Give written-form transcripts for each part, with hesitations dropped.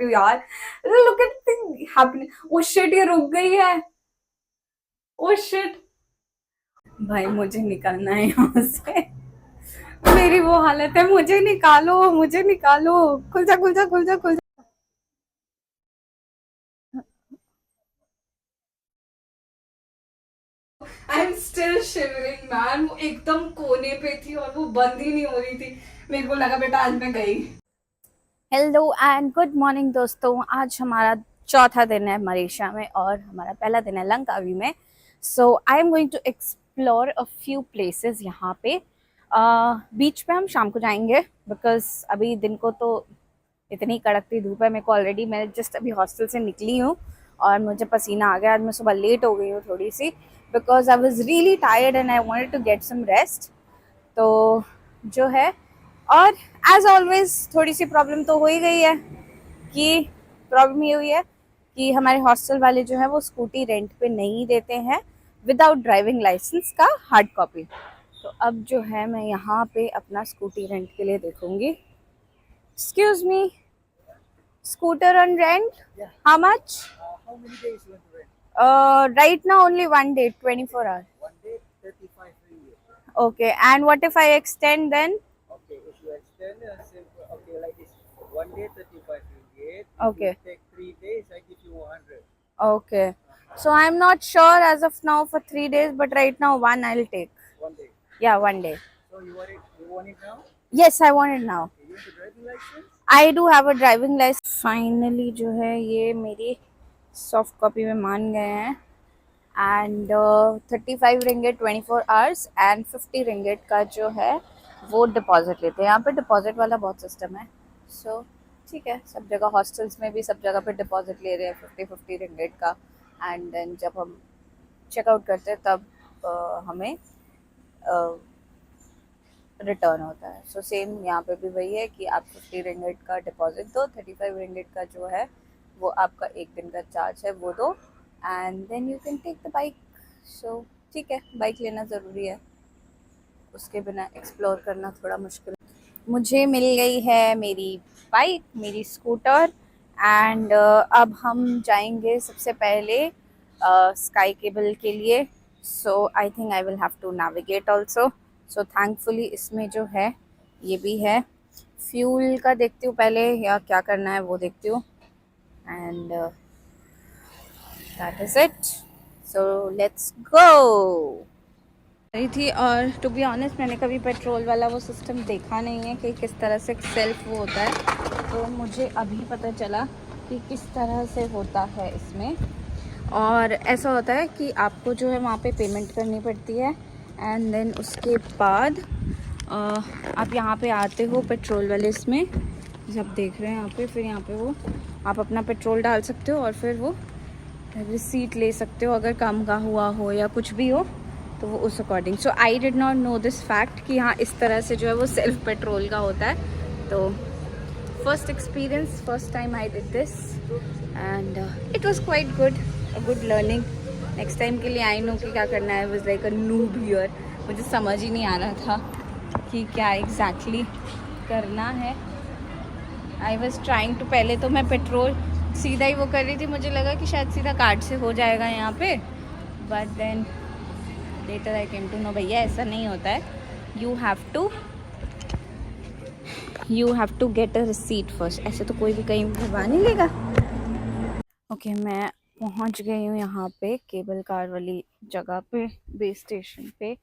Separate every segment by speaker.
Speaker 1: यार, look at the happening. Oh shit, ये रुक गई है। ओ शिट, भाई मुझे निकलना है यहाँ से। मेरी वो हालत है, मुझे निकालो, मुझे निकालो। खुल जा, खुल जा, खुल जा, खुल जा। I am still shivering man. वो एकदम कोने पे थी और वो बंद ही नहीं हो रही थी। मेरे को लगा बेटा आज मैं गई। हेलो एंड गुड मॉर्निंग दोस्तों। आज हमारा चौथा दिन है मलेशिया में और हमारा पहला दिन है लंकावी में। So I am going to explore a few places यहाँ पे। बीच पे हम शाम को जाएंगे बिकॉज अभी दिन को तो इतनी कड़कती धूप है। मेरे को ऑलरेडी, मैं जस्ट अभी हॉस्टल से निकली हूँ और मुझे पसीना आ गया। आज मैं सुबह लेट हो गई हूँ थोड़ी सी because I was really tired and I wanted to get some rest. तो जो है, और एज ऑलवेज थोड़ी सी प्रॉब्लम तो हो ही गई है। कि प्रॉब्लम ये हुई है कि हमारे हॉस्टल वाले जो है वो स्कूटी रेंट पे नहीं देते हैं विदाउट ड्राइविंग लाइसेंस का हार्ड कॉपी। तो अब जो है मैं यहाँ पे अपना स्कूटी रेंट के लिए देखूंगी। Excuse me, scooter on rent?
Speaker 2: Yeah.
Speaker 1: How much?
Speaker 2: How many days you want to rent?
Speaker 1: Right now only 1 day, 24 hours.
Speaker 2: 1 day, 35 ringgit.
Speaker 1: Okay, and what if I extend then?
Speaker 2: Okay, if you extend, okay, like this. 1 day, 35 ringgit.
Speaker 1: Okay.
Speaker 2: If you take 3 days, I give you 100.
Speaker 1: Okay. So I'm not sure as of now for 3 days, but right now one I'll take.
Speaker 2: 1 day.
Speaker 1: Yeah, 1 day.
Speaker 2: So you want it? You want it now?
Speaker 1: Yes, I want it now.
Speaker 2: Okay, you want the driving license?
Speaker 1: I do have a driving license. Finally जो है ये मेरी soft copy में मान गए हैं। And 35 ringgit 24 hours and 50 ringgit का जो है वो डिपॉजिट लेते हैं। यहाँ पे डिपॉजिट वाला बहुत सिस्टम है। सो ठीक है, सब जगह हॉस्टल्स में भी सब जगह पे डिपॉजिट ले रहे हैं 50 रिंगेट का। एंड देन जब हम चेकआउट करते हैं तब हमें रिटर्न होता है। सो सेम यहाँ पे भी वही है कि आप 50 रिंगेट का डिपॉजिट दो, 35 रिंगेट का जो है वो आपका एक दिन का चार्ज है वो दो, and then you can take the bike. So ठीक है, बाइक लेना ज़रूरी है, उसके बिना एक्सप्लोर करना थोड़ा मुश्किल। मुझे मिल गई है मेरी बाइक, मेरी स्कूटर। एंड अब हम जाएंगे सबसे पहले स्काई केबल के लिए। So I think I will have to navigate also. So thankfully इसमें जो है ये भी है। फ्यूल का देखती हूँ पहले या क्या करना है वो देखती हूँ। And that is it. So let's go. रही थी और टू बी ऑनेस्ट मैंने कभी पेट्रोल वाला वो सिस्टम देखा नहीं है कि किस तरह से सेल्फ वो होता है। तो मुझे अभी पता चला कि किस तरह से होता है इसमें। और ऐसा होता है कि आपको जो है वहाँ पे पेमेंट करनी पड़ती है एंड देन उसके बाद आप यहाँ पे आते हो पेट्रोल वाले इसमें, जब देख रहे हैं यहाँ पे, फिर यहाँ पे वो आप अपना पेट्रोल डाल सकते हो और फिर वो रिसीट ले सकते हो अगर कम का हुआ हो या कुछ भी हो तो वो उस according. So I did not know this fact कि हाँ इस तरह से जो है वो सेल्फ पेट्रोल का होता है। तो first experience, first time I did this and it was quite good, a good learning. Next time के लिए आई नो कि क्या करना है। Was like a noob here, मुझे समझ ही नहीं आ रहा था कि क्या एग्जैक्टली करना है। आई वॉज ट्राइंग टू, पहले तो मैं पेट्रोल सीधा ही वो कर रही थी, मुझे लगा कि शायद सीधा कार्ड से हो जाएगा यहाँ पे, but then later I came to know भैया ऐसा नहीं होता है। You have to get a receipt first. ऐसे तो कोई भी कहीं भरवा नहीं लेगा। ओके, मैं पहुँच गई हूँ यहाँ पे केबल कार वाली जगह पे, बेस स्टेशन पे,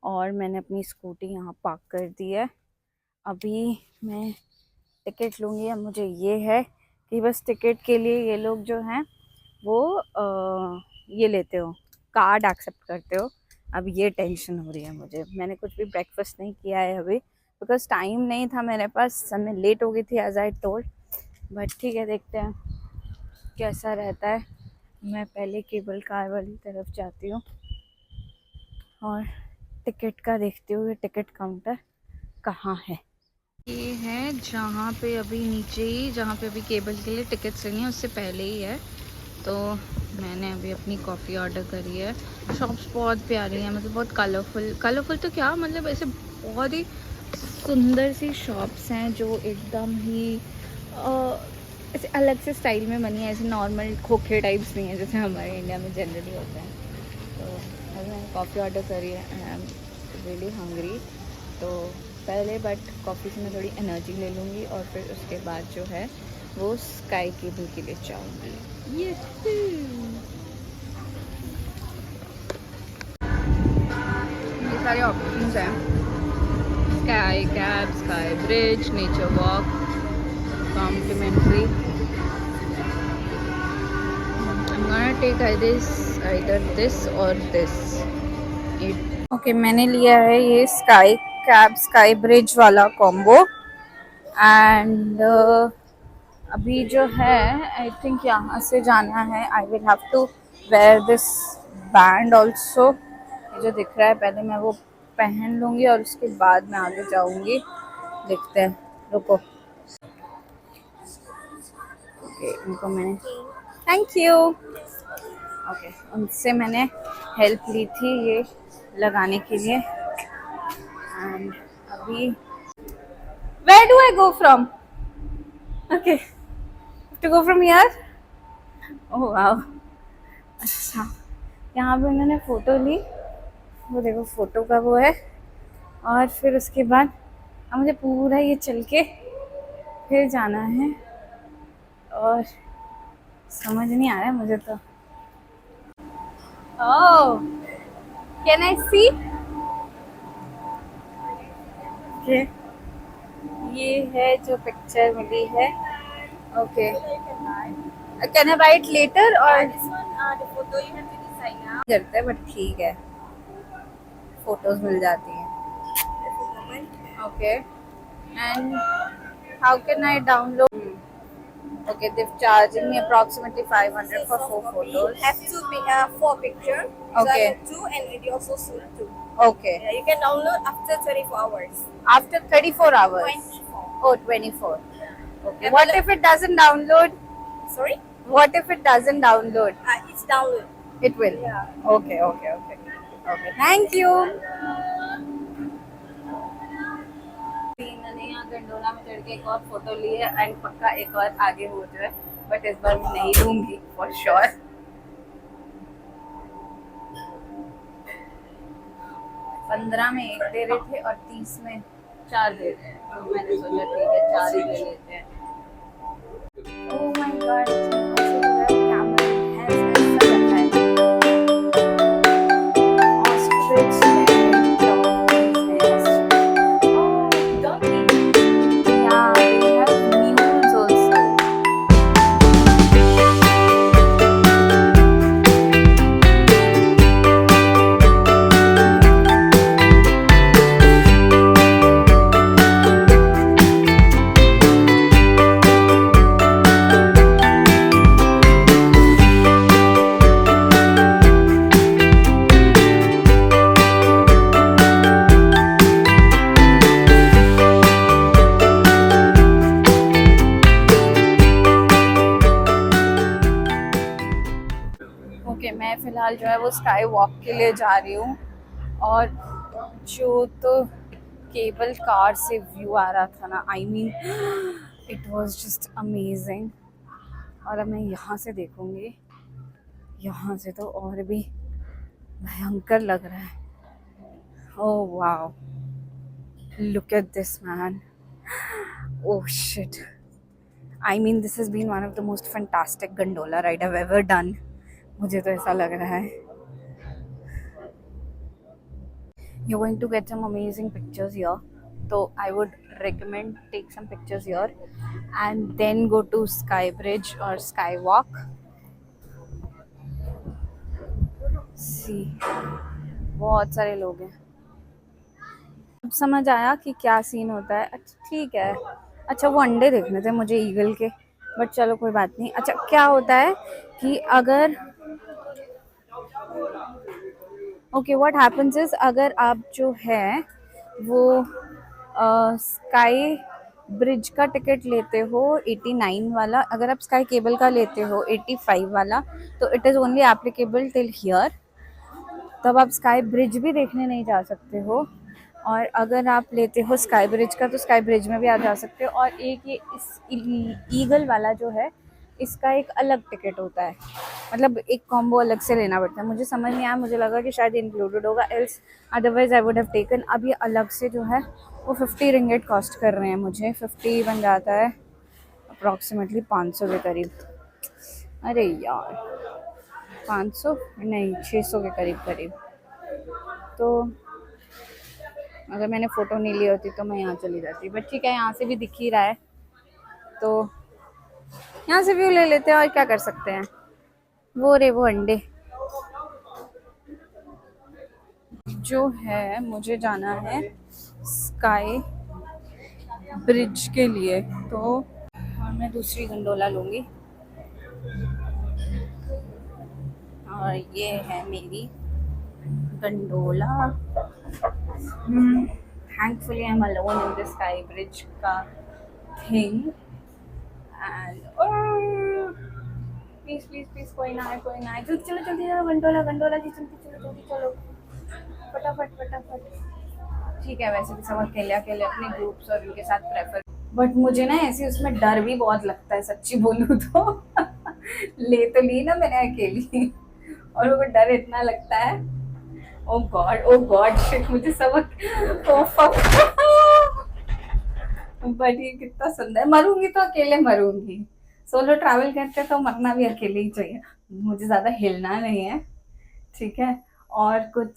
Speaker 1: और मैंने अपनी स्कूटी यहाँ पार्क कर दी है। अभी मैं टिकट लूँगी। अब मुझे ये है कि बस टिकट के लिए ये लोग जो हैं वो ये लेते हो, कार्ड एक्सेप्ट करते हो। अब ये टेंशन हो रही है मुझे। मैंने कुछ भी ब्रेकफास्ट नहीं किया है अभी बिकॉज टाइम नहीं था मेरे पास, समय लेट हो गई थी एज आई टोल्ड। बट ठीक है, देखते हैं कैसा रहता है। मैं पहले केबल कार वाली तरफ जाती हूँ और टिकट का देखती हूँ टिकट काउंटर कहाँ है। ये है जहाँ पे अभी नीचे ही, जहाँ पे अभी केबल के लिए टिकट्स लेनी है उससे पहले ही है। तो मैंने अभी अपनी कॉफ़ी ऑर्डर करी है। शॉप्स बहुत प्यारी हैं, मतलब बहुत कलरफुल तो क्या, मतलब ऐसे बहुत ही सुंदर सी शॉप्स हैं जो एकदम ही ऐसे अलग से स्टाइल में बनी है, ऐसे नॉर्मल खोखे टाइप्स नहीं है जैसे हमारे इंडिया में जनरली होता है। तो अभी मैंने कॉफ़ी ऑर्डर करी है, आई एम रियली हंग्री। तो पहले बट कॉफ़ी से मैं थोड़ी एनर्जी ले लूँगी और फिर उसके बाद जो है वो स्काई केबल के लिए जाऊँगी। ये सारे ऑप्शंस हैं, sky cab, sky bridge, nature walk, complimentary. I'm gonna take either this or this. Okay मैंने लिया है ये स्काई कैब स्काई ब्रिज वाला कॉम्बो एंड अभी जो है आई थिंक यहाँ से जाना है। I will have to wear this band also, जो दिख रहा है पहले मैं वो पहन लूँगी और उसके बाद मैं आगे जाऊँगी। देखते हैं, रुको। ओके इनको मैंने थैंक यू। ओके उनसे मैंने हेल्प ली थी ये लगाने के लिए एंड अभी where do I go from? Okay to go from here. Oh wow, अच्छा यहाँ पे उन्होंने फ़ोटो ली, वो देखो फ़ोटो का वो है। और फिर उसके बाद अब मुझे पूरा ये चल के फिर जाना है और समझ नहीं आ रहा है मुझे तो। ओह कैन आई सी? ओके ये है जो पिक्चर मिली है। Okay can I buy it later और करते हैं, बट ठीक है फोटोज मिल जाती हैं। Okay and how can I download? Okay, they've charging me approximately 500 for 4 photos.
Speaker 3: Have to be 4 picture.
Speaker 1: Okay.
Speaker 3: So 2 and video also shoot 2.
Speaker 1: Okay.
Speaker 3: Yeah, you can download after 24 hours.
Speaker 1: After 34 hours?
Speaker 3: 24.
Speaker 1: Oh, 24. Okay.
Speaker 3: And
Speaker 1: What if it doesn't download?
Speaker 3: Sorry?
Speaker 1: What if it doesn't download?
Speaker 3: It's download.
Speaker 1: It will?
Speaker 3: Yeah.
Speaker 1: Okay, okay, okay. Okay, thank you. मैंने यहाँ gondola में चढ़ के एक और photo ली है and पक्का एक और आगे हो जाए, बट इस बार मैं नहीं लूंगी फॉर श्योर। 15 में 1 दे रहे थे और 30 में 4 दे रहे हैं, तो मैंने सोचा ठीक है 4 ही ले लेते हैं। ओह माय गॉड, मैं फ़िलहाल जो है वो स्काई वॉक के लिए जा रही हूँ और जो तो केबल कार से व्यू आ रहा था ना, I mean it was just amazing. और अब मैं यहाँ से देखूँगी, यहाँ से तो और भी भयंकर लग रहा है। Oh wow, look at this man, oh shit, I mean this has been one of the most fantastic gondola ride I have ever done, मुझे तो ऐसा लग रहा है। You're going to get some amazing pictures here, so I would recommend take some pictures here and then go to Sky Bridge or Skywalk. See, बहुत सारे लोग हैं। अब समझ आया कि क्या सीन होता है। अच्छा ठीक है, अच्छा वो अंडे देखने थे मुझे ईगल के, बट चलो कोई बात नहीं। अच्छा क्या होता है कि अगर ओके व्हाट हैपेंस इज, अगर आप जो है वो स्काई ब्रिज का टिकट लेते हो 89 वाला, अगर आप स्काई केबल का लेते हो 85 वाला, तो it is only applicable till here, तब आप स्काई ब्रिज भी देखने नहीं जा सकते हो। और अगर आप लेते हो स्काई ब्रिज का तो स्काई ब्रिज में भी आ जा सकते हो। और एक ये इस ईगल वाला जो है इसका एक अलग टिकट होता है, मतलब एक कॉम्बो अलग से लेना पड़ता है। मुझे समझ नहीं आया, मुझे लगा कि शायद इंक्लूडेड होगा, else otherwise I would have taken. अब ये अलग से जो है वो 50 रिंगेट कॉस्ट कर रहे हैं मुझे, 50 बन जाता है अप्रॉक्सीमेटली 500 के करीब। अरे यार 500 नहीं 600 के करीब करीब। तो अगर मैंने फ़ोटो नहीं ली होती तो मैं यहाँ चली जाती, बट ठीक है यहाँ से भी दिख ही रहा है तो यहाँ से व्यू ले लेते हैं, और क्या कर सकते हैं। वो रे वो अंडे जो है, मुझे जाना है स्काई ब्रिज के लिए, तो और मैं दूसरी गंडोला लूँगी। और ये है मेरी gondola. Thankfully I am alone in the sky bridge का thing. And please please please कोई ना है, कोई ना है। जल्दी चलो जल्दी चलो, गंडोला गंडोला जी जल्दी चलो जल्दी चलो, फटाफट फटाफट। ठीक है वैसे भी सब अकेले अकेले अपने ग्रुप्स और उनके साथ प्रेफर, बट मुझे ना ऐसे उसमें डर भी बहुत लगता है सच्ची बोलूँ तो। ले तो ली ना मैंने अकेली, और वो डर इतना लगता है। ओ गॉड शिट, मुझे सबक ओ फक। बट ये कितना सुंदर, मरूंगी तो अकेले मरूंगी। सोलो ट्रैवल करते तो मरना भी अकेले ही चाहिए, मुझे ज़्यादा हिलना नहीं है, ठीक है। और कुछ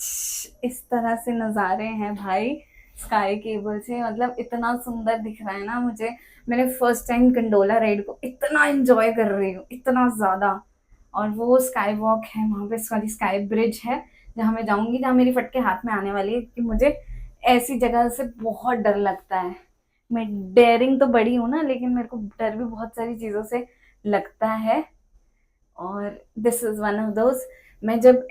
Speaker 1: इस तरह से नज़ारे हैं भाई स्काई केबल से, मतलब इतना सुंदर दिख रहा है ना मुझे। मैंने फर्स्ट टाइम कंडोला राइड को इतना एंजॉय कर रही हूँ, इतना ज़्यादा। और वो स्काई वॉक है वहाँ पे, सॉरी स्काई ब्रिज है जहाँ मैं जाऊँगी, जहाँ मेरी फटके हाथ में आने वाली है, कि मुझे ऐसी जगह से बहुत डर लगता है। मैं डेयरिंग तो बड़ी हूँ ना, लेकिन मेरे को डर भी बहुत सारी चीज़ों से लगता है, और this is one of those. मैं जब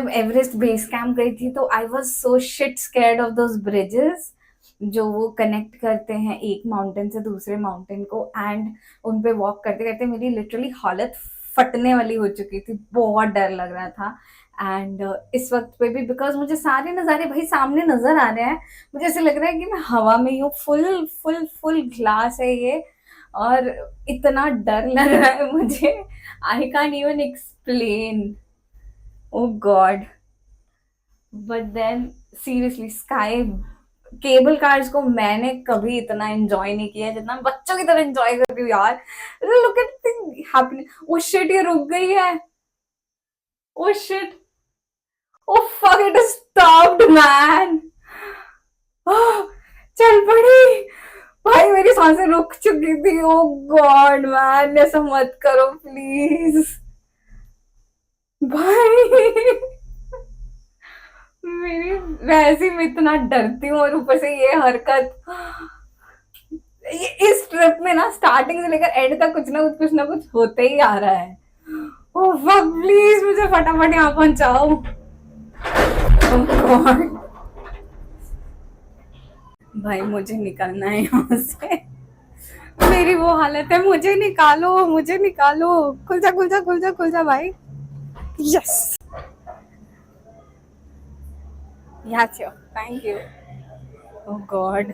Speaker 1: एवरेस्ट बेस कैंप गई थी तो I was so shit scared of those bridges जो वो कनेक्ट करते हैं एक माउंटेन से दूसरे माउंटेन को, एंड उन पे वॉक करते करते मेरी लिटरली हालत फटने वाली हो चुकी थी, बहुत डर लग रहा था। एंड इस वक्त पे भी बिकॉज मुझे सारे नज़ारे भाई सामने नज़र आ रहे हैं, मुझे ऐसे लग रहा है कि मैं हवा में ही हूँ, फुल फुल फुल ग्लास है ये, और इतना डर लग रहा है मुझे, I can't even explain. Oh God, but then seriously sky cable cars को मैंने कभी इतना एंजॉय नहीं किया जितना मैं बच्चों की तरह एंजॉय कर रही हूँ यार। Look at thing happening. Oh shit, ये रुक गई है। Oh shit, oh fuck, it is stopped man. चल पड़ी भाई, मेरी सांसें रुक चुकी थी। ओ गॉड मैन, ऐसा मत करो प्लीज भाई। मेरी वैसे मैं इतना डरती हूँ और ऊपर से ये हरकत। इस ट्रिप में ना स्टार्टिंग से लेकर एंड तक कुछ ना कुछ होते ही आ रहा है। ओह फक, प्लीज मुझे फटाफट यहाँ पहुंचाओ। ओह गॉड भाई, मुझे निकलना है यहाँ से। मेरी वो हालत है, मुझे निकालो मुझे निकालो। खुल जा खुल जा खुल जा खुल जा भाई। Yes thank you. Oh God,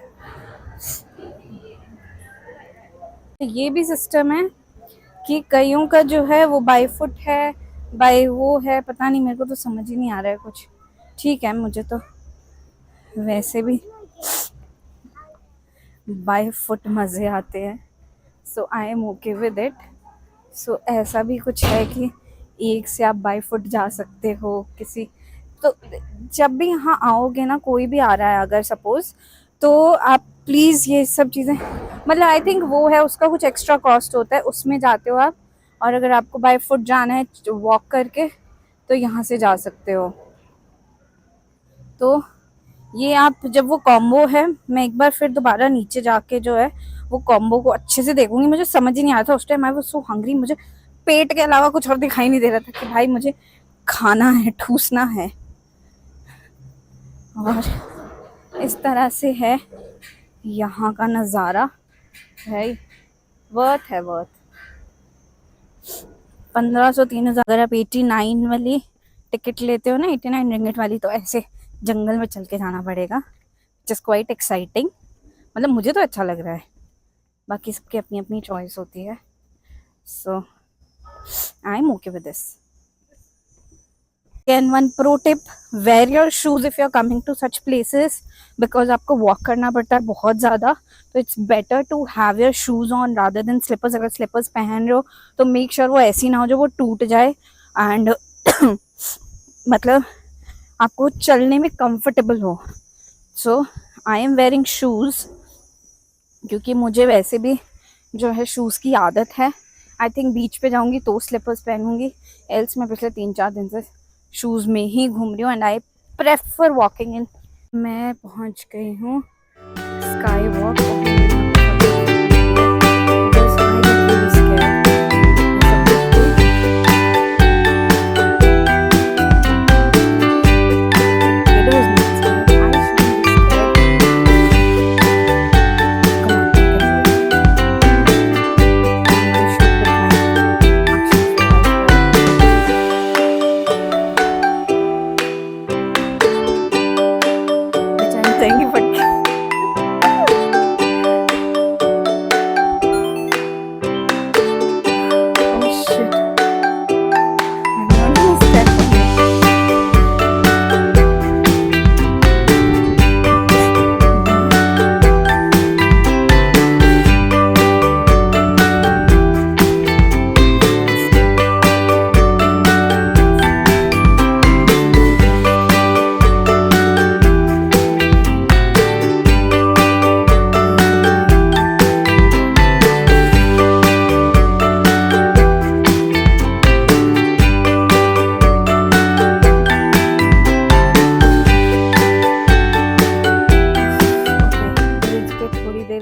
Speaker 1: ये भी सिस्टम है कि कईयों का जो है वो बाई फुट है, बाई वो है, पता नहीं, मेरे को तो समझ ही नहीं आ रहा है कुछ। ठीक है, मुझे तो वैसे भी बाई फुट मज़े आते हैं, so I am okay with it. So ऐसा भी कुछ है कि एक से आप बाई फुट जा सकते हो किसी, तो जब भी यहाँ आओगे ना, कोई भी आ रहा है अगर सपोज, तो आप प्लीज़ ये सब चीज़ें, मतलब आई थिंक वो है उसका कुछ एक्स्ट्रा कॉस्ट होता है, उसमें जाते हो आप। और अगर आपको बाय फुट जाना है वॉक करके तो यहाँ से जा सकते हो। तो ये आप जब वो कॉम्बो है, मैं एक बार फिर दोबारा नीचे जाके जो है वो कॉम्बो को अच्छे से देखूंगी। मुझे समझ ही नहीं आया था उस time, I was so hungry, मुझे पेट के अलावा कुछ और दिखाई नहीं दे रहा था कि भाई मुझे खाना है, ठूसना है। और इस तरह से है यहाँ का नज़ारा भाई, वर्थ है वर्थ। 1500 3000 अगर आप 89 वाली टिकट लेते हो ना 89 रिंगिट वाली, तो ऐसे जंगल में चल के जाना पड़ेगा, जस्ट क्वाइट एक्साइटिंग। मतलब मुझे तो अच्छा लग रहा है, बाकी सबकी अपनी अपनी चॉइस होती है, so I am okay with this. Again, one pro tip, wear your shoes if you are coming to such places, because आपको walk करना पड़ता है बहुत ज़्यादा, तो it's better to have your shoes on rather than slippers। अगर slippers पहन रहे हो तो make sure वो ऐसी ना हो जो वो टूट जाए, and मतलब आपको चलने में comfortable हो। So I am wearing shoes क्योंकि मुझे वैसे भी जो है शूज़ की आदत है। आई थिंक बीच पे जाऊंगी तो स्लीपर्स पहनूंगी, एल्स मैं पिछले 3-4 दिन से शूज़ में ही घूम रही हूँ, and I prefer walking in. मैं पहुँच गई हूँ स्काई वॉक।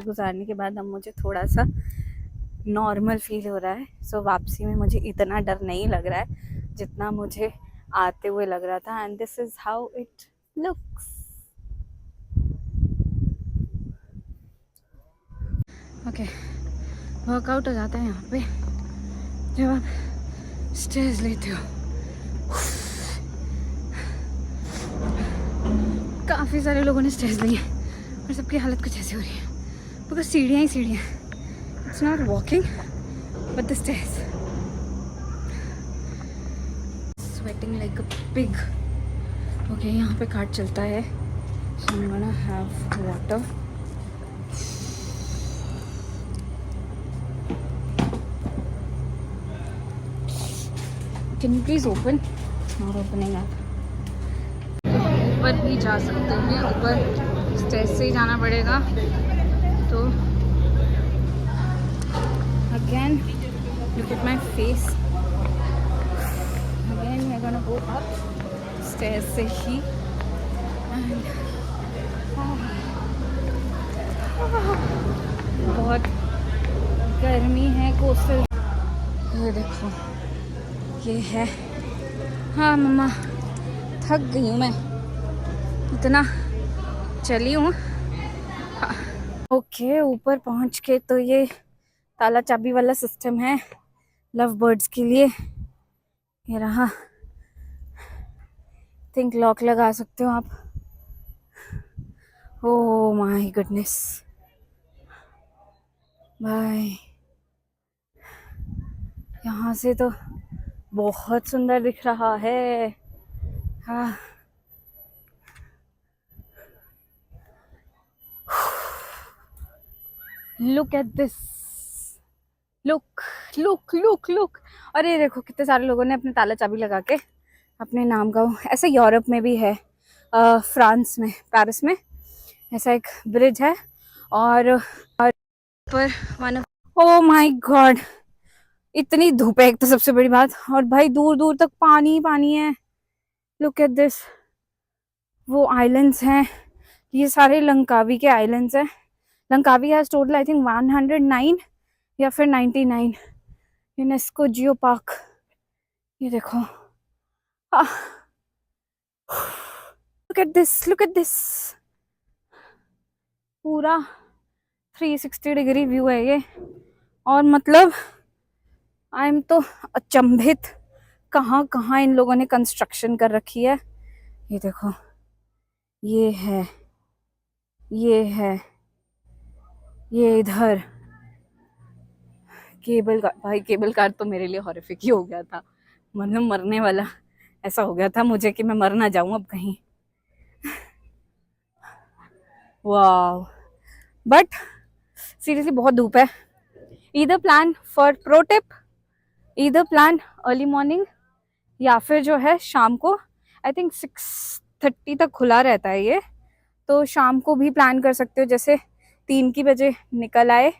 Speaker 1: गुजारने के बाद अब मुझे थोड़ा सा नॉर्मल फील हो रहा है। सो वापसी में मुझे इतना डर नहीं लग रहा है जितना मुझे आते हुए लग रहा था, and this is how it looks. Okay, workout हो जाता है यहाँ पे जब आप स्टेज लेते हो। काफ़ी सारे लोगों ने स्टेज ली है और सबकी हालत कुछ ऐसी हो रही है, बिकॉज सीढ़ियाँ ही सीढ़ियाँ। It's not walking but the stage. Sweating like a pig. Okay, यहाँ पे कार्ट चलता है, so I am gonna have water. Can you please open? Not opening up. ऊपर भी जा सकते हैं, ऊपर स्टेज से ही जाना पड़ेगा। तो again look at my face, again we are gonna go up stage से ही। एंड बहुत गर्मी है कोस्टल। ये देखो, ये है। हाँ मम्मा, थक गई हूँ मैं, इतना चली हूँ। ओके, ऊपर पहुँच के तो ये ताला चाबी वाला सिस्टम है लव बर्ड्स के लिए। ये रहा, थिंक लॉक लगा सकते हो आप। Oh my goodness, bye. यहाँ से तो बहुत सुंदर दिख रहा है। हाँ, look at this, look look look look. अरे देखो कितने सारे लोगों ने अपने ताला चाबी लगा के अपने नाम का, ऐसे यूरोप में भी है, फ्रांस में, पेरिस में ऐसा एक ब्रिज है। और पर वन, ओ माय गॉड, इतनी धूप है एक तो सबसे बड़ी बात, और भाई दूर दूर तक पानी ही पानी है। लुक एट दिस, वो आइलैंड्स हैं, ये सारे लंकावी के आइलैंड्स हैं। Langkawi has total I think 109 या फिर 99 यूनेस्को जियो पार्क। ये देखो, look at this, look at this, पूरा 360 डिग्री व्यू है ये। और मतलब आई एम तो अचंभित कहाँ कहाँ इन लोगों ने कंस्ट्रक्शन कर रखी है। ये देखो, ये है, ये है, ये इधर केबल कार। भाई केबल कार तो मेरे लिए हॉरिफिक ही हो गया था, मतलब मरने वाला ऐसा हो गया था मुझे कि मैं मर ना जाऊं अब कहीं। वाह, बट सीरियसली बहुत धूप है। Either plan for pro tip, either plan early morning या फिर जो है शाम को। आई थिंक 6:30 तक खुला रहता है ये, तो शाम को भी प्लान कर सकते हो, जैसे 3 की बजे निकल आए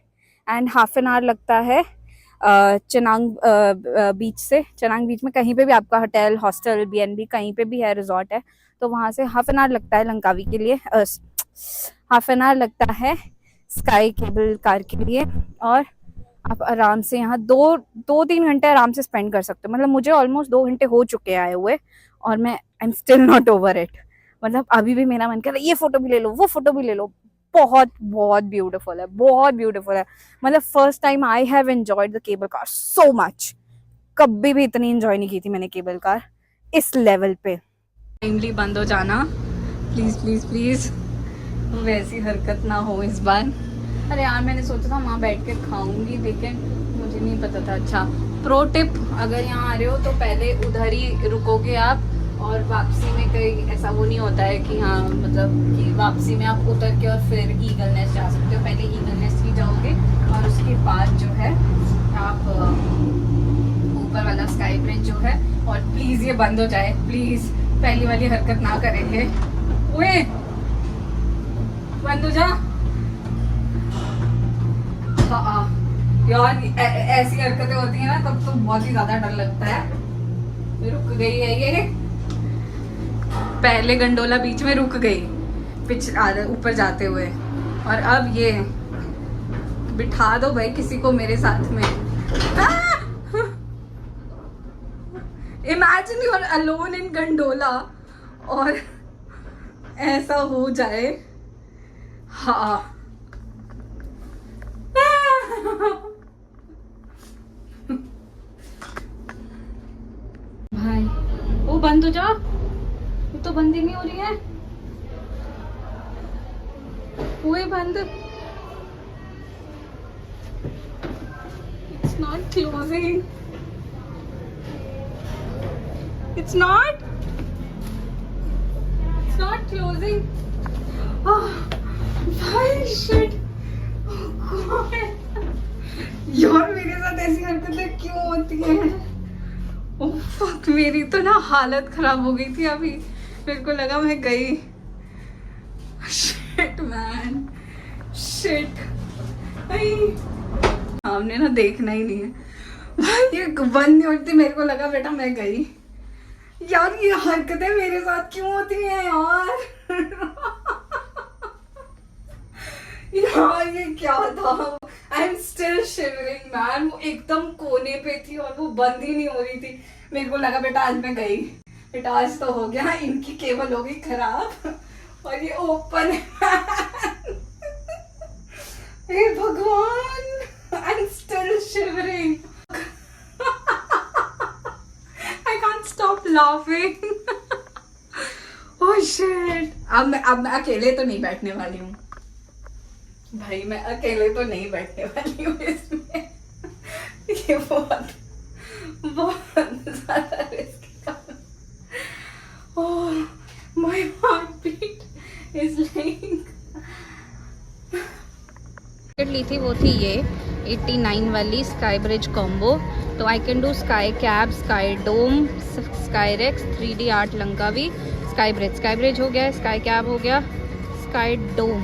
Speaker 1: एंड हाफ एन आवर लगता है चनांग बीच से। चनांग बीच में कहीं पे भी आपका होटल, हॉस्टल, बीएनबी कहीं पे भी है, रिजॉर्ट है, तो वहाँ से हाफ एन आवर लगता है लंकावी के लिए, हाफ एन आवर लगता है स्काई केबल कार के लिए। और आप आराम से यहाँ 2-3 घंटे आराम से स्पेंड कर सकते हो। मतलब मुझे ऑलमोस्ट 2 घंटे हो चुके आए हुए और मैं I am still not over it. मतलब अभी भी मेरा मन कर रहा है ये फोटो भी ले लो, वो फोटो भी ले लो। बहुत बहुत ब्यूटीफुल है, बहुत ब्यूटीफुल है। मतलब first time I have enjoyed the cable car so much. कभी भी इतनी एंजॉय नहीं की थी मैंने केबल कार इस लेवल पे। टाइमली बंद हो जाना प्लीज प्लीज प्लीज, वैसी हरकत ना हो इस बार। अरे यार मैंने सोचा था वहाँ बैठ के खाऊंगी, लेकिन मुझे नहीं पता था। अच्छा प्रो टिप, अगर यहाँ आ रहे हो तो पहले उधर ही रुकोगे आप, और वापसी में कहीं ऐसा वो नहीं होता है कि हाँ मतलब कि वापसी में आप उतर के और फिर ईगल नेस्ट जा सकते हो। पहले ईगल नेस्ट ही जाओगे और उसके बाद जो है आप ऊपर वाला स्काई ब्रिज जो है। और प्लीज ये बंद हो जाए प्लीज, पहली वाली हरकत ना करेंगे। ओए बंद हो जा। हाँ यार ऐसी हरकतें होती है ना तब तो बहुत ही ज्यादा डर लगता है। रुक गई है ये, पहले गंडोला बीच में रुक गई ऊपर जाते हुए, और अब ये बिठा दो भाई किसी को मेरे साथ में। Imagine you are alone in gondola और ऐसा हो जाए। हाँ भाई वो बंद हो जा, ये तो बंद ही नहीं हो रही है। वो बंद, it's not closing, it's not closing। भाई शिट, यार मेरे साथ ऐसी हरकतें क्यों होती हैं? ओह फक, मेरी तो ना हालत खराब हो गई थी अभी, मेरे को लगा मैं गई। Shit man, shit. हमने ना देखना ही नहीं है भाई, ये बंद नहीं होती, मेरे को लगा बेटा मैं गई। यार ये हरकतें मेरे साथ क्यों होती हैं यार? यार ये क्या था? I am still shivering man. वो एकदम कोने पे थी और वो बंद ही नहीं हो रही थी। मेरे को लगा बेटा आज मैं गई, बेटा आज तो हो गया, इनकी केबल हो गई खराब और ये ओपन है। हे भगवान, I am still shivering. I can't stop laughing. Oh shit, अब मैं अकेले तो नहीं बैठने वाली हूँ भाई, मैं अकेले तो नहीं बैठने वाली हूँ इसमें। ये बहुत ज्यादा रिस्की काम। Oh my heart beat is like. ली थी वो थी ये 89 वाली स्काई ब्रिज कॉम्बो। तो I can do sky cab, sky dome, sky rex, 3D art Langkawi, sky bridge हो गया, स्काई कैब हो गया, स्काई डोम।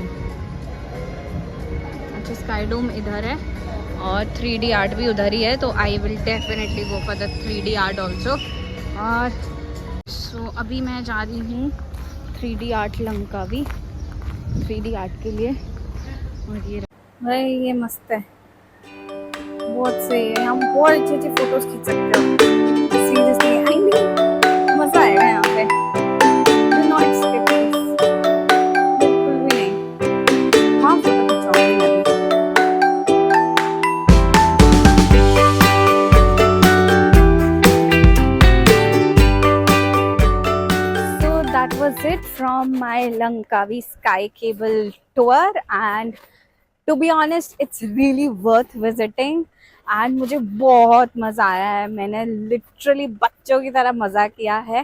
Speaker 1: अच्छा स्काई डोम इधर है और 3D आर्ट भी उधर ही है, तो I will definitely go for the 3D art also. और सो अभी मैं जा रही हूँ 3D art Langkawi 3D art के लिए। और ये भाई ये मस्त है, बहुत सही है, यहाँ बहुत अच्छे अच्छे फोटोज खींच सकते हो। सीरियसली आई मीन मजा आएगा यहाँ पे। डू नॉट स्किप दिस, बिल्कुल भी नहीं। हाँ फोटो खिंचाऊंगी मैं भी। on my Langkawi Sky Cable tour, and to be honest, it's really worth visiting. And मुझे बहुत मज़ा आया है, मैंने लिटरली बच्चों की तरह मज़ा किया है.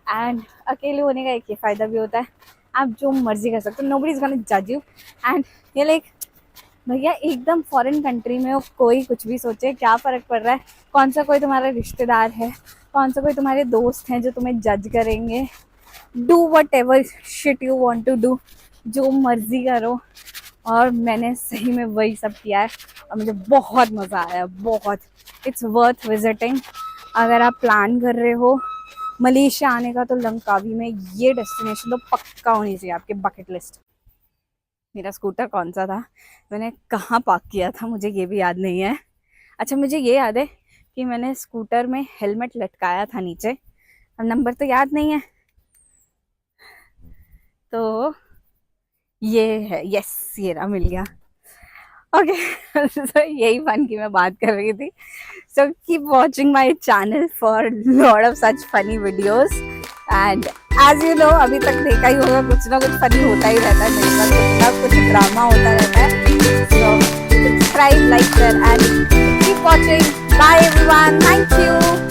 Speaker 1: एंड अकेले होने का एक ये फ़ायदा भी होता है, आप जो मर्जी कर सकते हो, नोबडी इज़ गोना जज यू. एंड ये लाइक भैया एकदम फॉरेन कंट्री में हो, कोई कुछ भी सोचे क्या फ़र्क पड़ रहा है, कौन सा कोई तुम्हारा रिश्तेदार है, कौन सा कोई तुम्हारे दोस्त हैं जो तुम्हें जज करेंगे. Do whatever shit you want to do, जो मर्जी करो. और मैंने सही में वही सब किया है और मुझे बहुत मज़ा आया, बहुत. It's worth visiting. अगर आप प्लान कर रहे हो मलेशिया आने का तो लंकावी में ये डेस्टिनेशन तो पक्का होनी चाहिए आपके बकेट लिस्ट. मेरा स्कूटर कौन सा था, मैंने कहाँ पार्क किया था, मुझे ये भी याद नहीं है. अच्छा मुझे ये याद है कि मैंने स्कूटर में हेलमेट लटकाया था नीचे, अब नंबर तो याद नहीं है. तो ये है, यस ये रहा, मिल गया. ओके so यही फन की मैं बात कर रही थी. So keep watching my channel for lot of such funny videos. And as you know, अभी तक देखा ही होगा, कुछ ना कुछ फनी होता ही रहता है मेरे पास, कुछ ना कुछ ड्रामा होता रहता है. So subscribe, like, share and keep watching. Bye everyone, thank you.